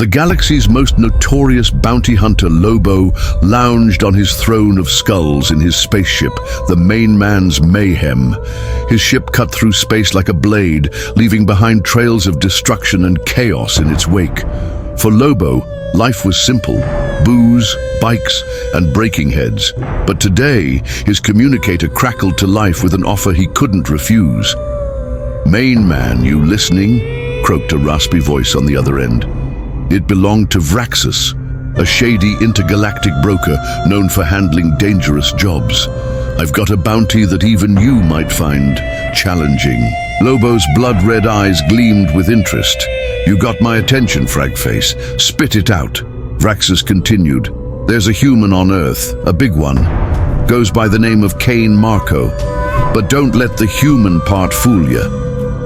The galaxy's most notorious bounty hunter, Lobo, lounged on his throne of skulls in his spaceship, the main man's Mayhem. His ship cut through space like a blade, leaving behind trails of destruction and chaos in its wake. For Lobo, life was simple: booze, bikes, and breaking heads. But today, his communicator crackled to life with an offer he couldn't refuse. "Main man, you listening?" croaked a raspy voice on the other end. It belonged to Vraxus, a shady intergalactic broker known for handling dangerous jobs. "I've got a bounty that even you might find challenging." Lobo's blood-red eyes gleamed with interest. "You got my attention, Fragface. Spit it out." Vraxus continued. "There's a human on Earth, a big one. Goes by the name of Cain Marco. But don't let the human part fool you.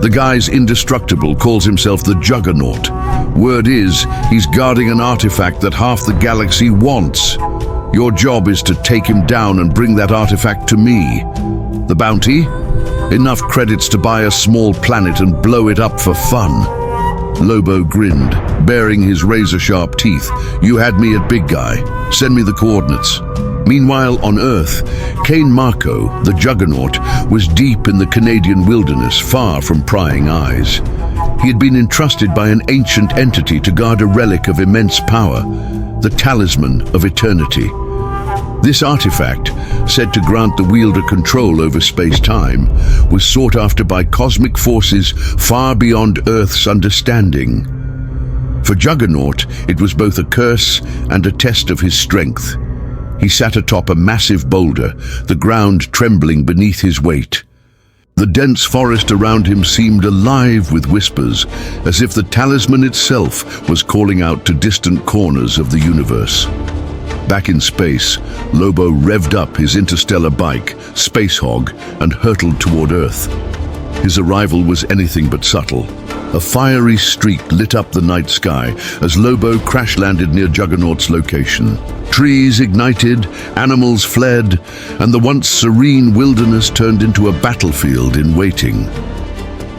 The guy's indestructible, calls himself the Juggernaut. Word is, he's guarding an artifact that half the galaxy wants. Your job is to take him down and bring that artifact to me. The bounty? Enough credits to buy a small planet and blow it up for fun." Lobo grinned, baring his razor-sharp teeth. "You had me at big guy. Send me the coordinates." Meanwhile, on Earth, Cain Marco, the Juggernaut, was deep in the Canadian wilderness, far from prying eyes. He had been entrusted by an ancient entity to guard a relic of immense power, the Talisman of Eternity. This artifact, said to grant the wielder control over space-time, was sought after by cosmic forces far beyond Earth's understanding. For Juggernaut, it was both a curse and a test of his strength. He sat atop a massive boulder, the ground trembling beneath his weight. The dense forest around him seemed alive with whispers, as if the talisman itself was calling out to distant corners of the universe. Back in space, Lobo revved up his interstellar bike, Space Hog, and hurtled toward Earth. His arrival was anything but subtle. A fiery streak lit up the night sky as Lobo crash-landed near Juggernaut's location. Trees ignited, animals fled, and the once serene wilderness turned into a battlefield in waiting.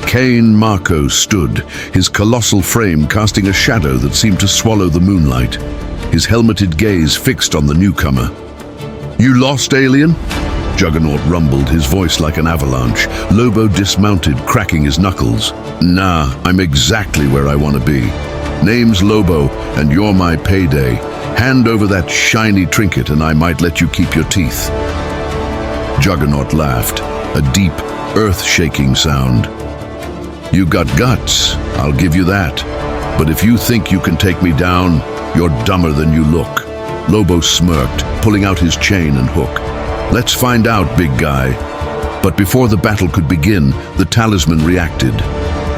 Cain Marco stood, his colossal frame casting a shadow that seemed to swallow the moonlight, his helmeted gaze fixed on the newcomer. "You lost, alien?" Juggernaut rumbled, his voice like an avalanche. Lobo dismounted, cracking his knuckles. "Nah, I'm exactly where I want to be. Name's Lobo, and you're my payday. Hand over that shiny trinket and I might let you keep your teeth." Juggernaut laughed, a deep, earth-shaking sound. "You got guts, I'll give you that. But if you think you can take me down, you're dumber than you look." Lobo smirked, pulling out his chain and hook. "Let's find out, big guy." But before the battle could begin, the talisman reacted.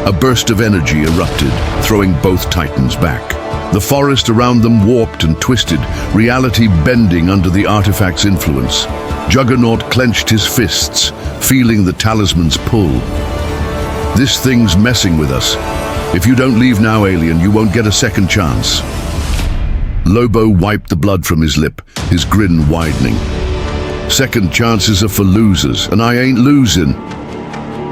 A burst of energy erupted, throwing both titans back. The forest around them warped and twisted, reality bending under the artifact's influence. Juggernaut clenched his fists, feeling the talisman's pull. "This thing's messing with us. If you don't leave now, alien, you won't get a second chance." Lobo wiped the blood from his lip, his grin widening. "Second chances are for losers, and I ain't losing."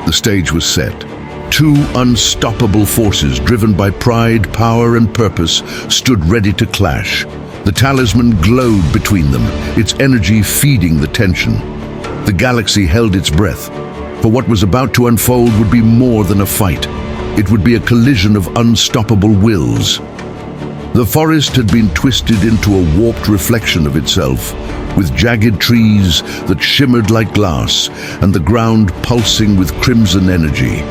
The stage was set. Two unstoppable forces, driven by pride, power, and purpose, stood ready to clash. The talisman glowed between them, its energy feeding the tension. The galaxy held its breath, for what was about to unfold would be more than a fight. It would be a collision of unstoppable wills. The forest had been twisted into a warped reflection of itself, with jagged trees that shimmered like glass and the ground pulsing with crimson energy.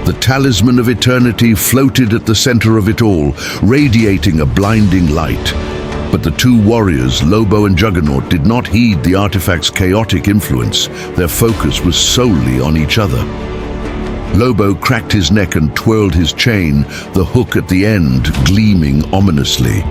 The Talisman of Eternity floated at the center of it all, radiating a blinding light. But the two warriors, Lobo and Juggernaut, did not heed the artifact's chaotic influence. Their focus was solely on each other. Lobo cracked his neck and twirled his chain, the hook at the end gleaming ominously.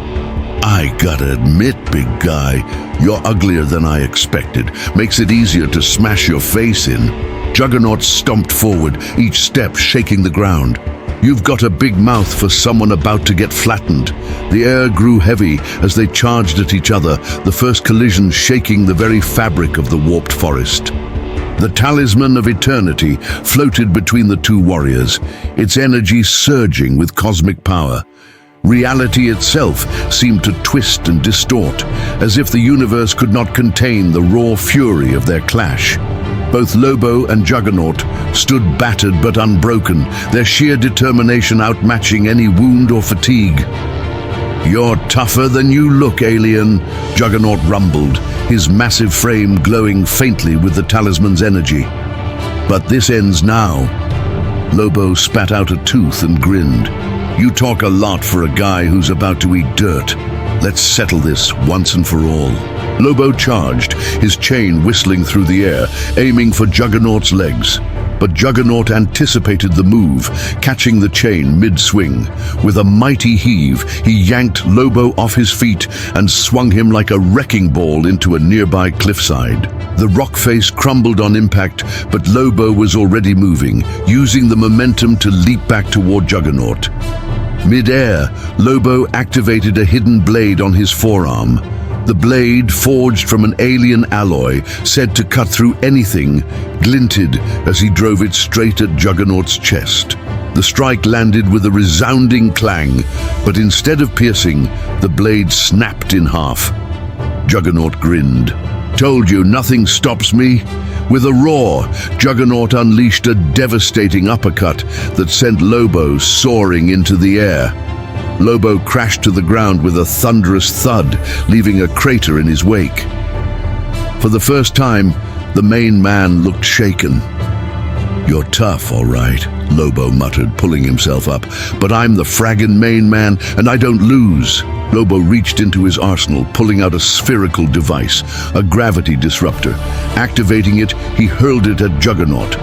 "I gotta admit, big guy, you're uglier than I expected. Makes it easier to smash your face in." Juggernaut stomped forward, each step shaking the ground. "You've got a big mouth for someone about to get flattened." The air grew heavy as they charged at each other, the first collision shaking the very fabric of the warped forest. The Talisman of Eternity floated between the two warriors, its energy surging with cosmic power. Reality itself seemed to twist and distort, as if the universe could not contain the raw fury of their clash. Both Lobo and Juggernaut stood battered but unbroken, their sheer determination outmatching any wound or fatigue. "You're tougher than you look, alien," Juggernaut rumbled, his massive frame glowing faintly with the talisman's energy. "But this ends now." Lobo spat out a tooth and grinned. "You talk a lot for a guy who's about to eat dirt. Let's settle this once and for all." Lobo charged, his chain whistling through the air, aiming for Juggernaut's legs. But Juggernaut anticipated the move, catching the chain mid-swing. With a mighty heave, he yanked Lobo off his feet and swung him like a wrecking ball into a nearby cliffside. The rock face crumbled on impact, but Lobo was already moving, using the momentum to leap back toward Juggernaut. Mid-air, Lobo activated a hidden blade on his forearm. The blade, forged from an alien alloy, said to cut through anything, glinted as he drove it straight at Juggernaut's chest. The strike landed with a resounding clang, but instead of piercing, the blade snapped in half. Juggernaut grinned. "Told you nothing stops me." With a roar, Juggernaut unleashed a devastating uppercut that sent Lobo soaring into the air. Lobo crashed to the ground with a thunderous thud, leaving a crater in his wake. For the first time, the main man looked shaken. "You're tough, all right," Lobo muttered, pulling himself up. "But I'm the fraggin' main man, and I don't lose." Lobo reached into his arsenal, pulling out a spherical device, a gravity disruptor. Activating it, he hurled it at Juggernaut.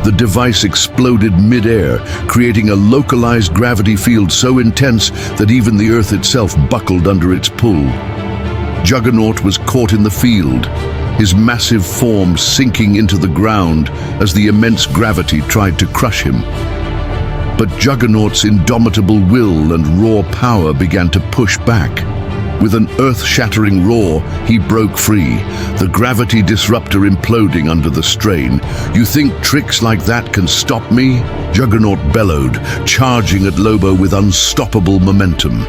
The device exploded mid-air, creating a localized gravity field so intense that even the Earth itself buckled under its pull. Juggernaut was caught in the field, his massive form sinking into the ground as the immense gravity tried to crush him. But Juggernaut's indomitable will and raw power began to push back. With an earth-shattering roar, he broke free, the gravity disruptor imploding under the strain. "You think tricks like that can stop me?" Juggernaut bellowed, charging at Lobo with unstoppable momentum.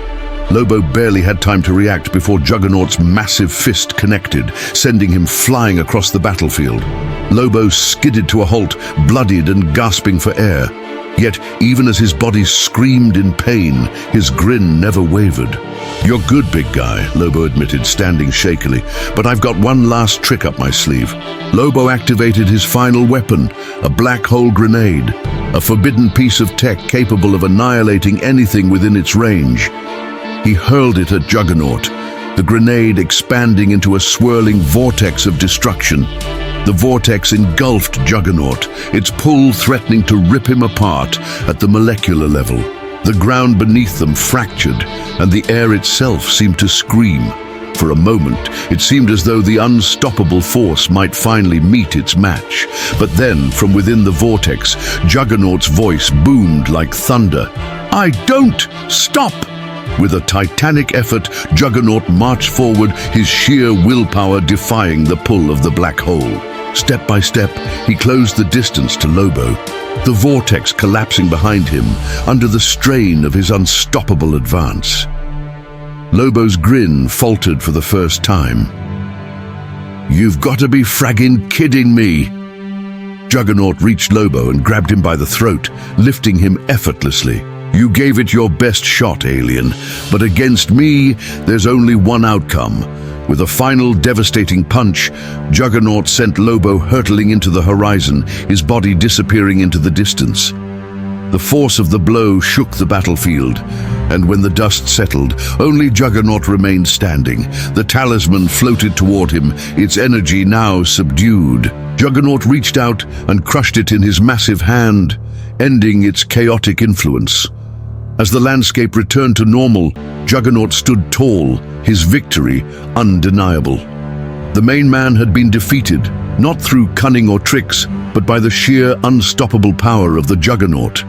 Lobo barely had time to react before Juggernaut's massive fist connected, sending him flying across the battlefield. Lobo skidded to a halt, bloodied and gasping for air. Yet, even as his body screamed in pain, his grin never wavered. "You're good, big guy," Lobo admitted, standing shakily, "but I've got one last trick up my sleeve." Lobo activated his final weapon, a black hole grenade, a forbidden piece of tech capable of annihilating anything within its range. He hurled it at Juggernaut, the grenade expanding into a swirling vortex of destruction. The vortex engulfed Juggernaut, its pull threatening to rip him apart at the molecular level. The ground beneath them fractured, and the air itself seemed to scream. For a moment, it seemed as though the unstoppable force might finally meet its match. But then, from within the vortex, Juggernaut's voice boomed like thunder. "I don't stop!" With a titanic effort, Juggernaut marched forward, his sheer willpower defying the pull of the black hole. Step by step, he closed the distance to Lobo, the vortex collapsing behind him under the strain of his unstoppable advance. Lobo's grin faltered for the first time. "You've got to be fraggin' kidding me!" Juggernaut reached Lobo and grabbed him by the throat, lifting him effortlessly. "You gave it your best shot, alien, but against me, there's only one outcome." With a final devastating punch, Juggernaut sent Lobo hurtling into the horizon, his body disappearing into the distance. The force of the blow shook the battlefield, and when the dust settled, only Juggernaut remained standing. The talisman floated toward him, its energy now subdued. Juggernaut reached out and crushed it in his massive hand, ending its chaotic influence. As the landscape returned to normal, Juggernaut stood tall, his victory undeniable. The main man had been defeated, not through cunning or tricks, but by the sheer unstoppable power of the Juggernaut.